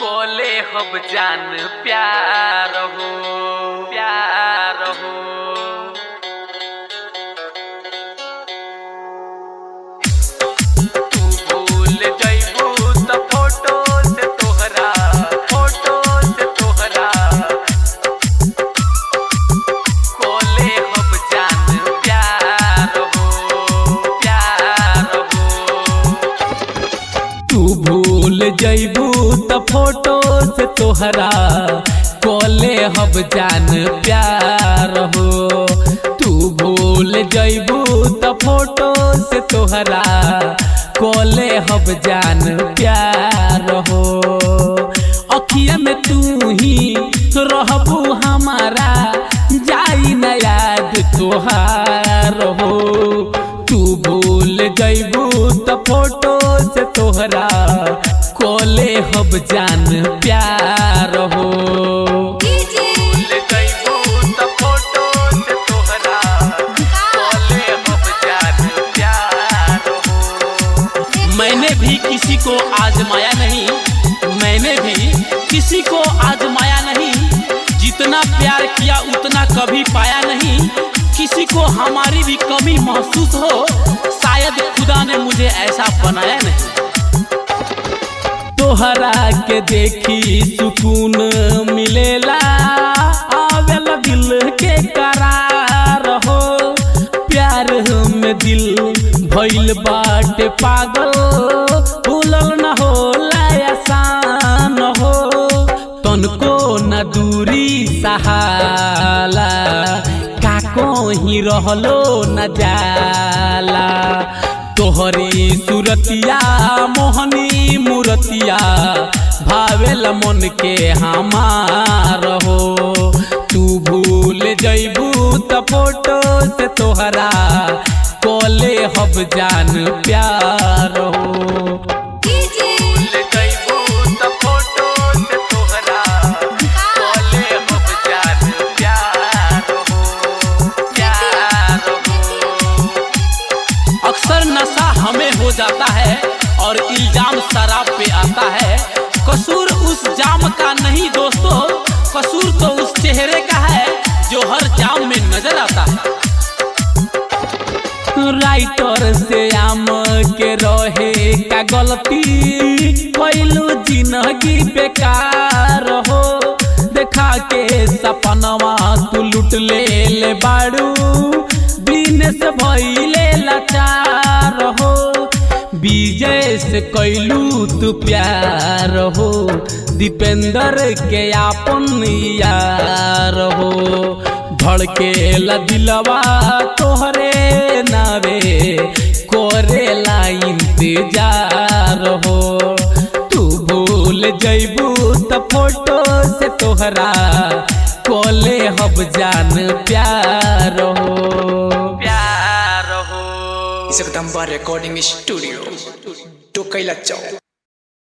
कोले हब जान प्यार हो प्यार हो। तू भूल जइबू त फोटो से तोहरा कोले हब जान प्यार हो प्यार हो। तू भूल जइबू त फोटो से तोहरा कोले हब जान प्यार हो। तू भूल जइबू त फोटो से तोहरा कोले हब जान प्यार हो। अखिया में तू ही रहबू हमारा जाई न याद तोहार हो। तू भूल जइबू त फोटो से तोहरा कोले हब जान प्यार हो। भूल जइबू त फोटो से तोहरा कोले हब जान प्यार हो। मैंने भी किसी को आजमाया नहीं, मैंने भी किसी को आजमाया नहीं। जितना प्यार किया उतना कभी पाया नहीं। किसी को हमारी भी कमी महसूस हो, शायद खुदा ने मुझे ऐसा बनाया नहीं। तोहरा के देखी सुकून मिलेला, आवेला दिल के करार हो। प्यार में दिल भइल बाटे पागल, भूलल न होला आसान हो। तनको न दूरी सहाला, काको ही रहलो न जाला। तोहरी सूरतिया मोहनी मूरतिया भावेल मन के हमार हो। तू भूल जइबू त फोटो से तोहरा कोले हब जान प्यार हो। भूल जइबू त फोटो से तोहरा कोले हब जान प्यार हो प्यार हो। अक्सर नशा हमें हो जाता है और इल्जाम शराब पे आता है। कसूर उस जाम का नहीं दोस्तों, कसूर तो उस चेहरे का है जो हर जाम में नजर आता है। राइटर से आम के रहे का गलती, कैलू जिंदगी बेकार हो। देखा के सपनवा तू लुट ले बाड़ू, दिन से भइले लाचार हो। विजय से कैलू तू प्यार हो, दीपेंद्र के आपन यार हो। धड़केला दिलवा तोहरे नावे, कोरेला इंतजार हो। तू भूल जइबू त फोटो से तोहरा कोले हब जान प्यार हो प्यार हो। जगदम्बा रिकॉर्डिंग स्टूडियो, टोकैला चौक।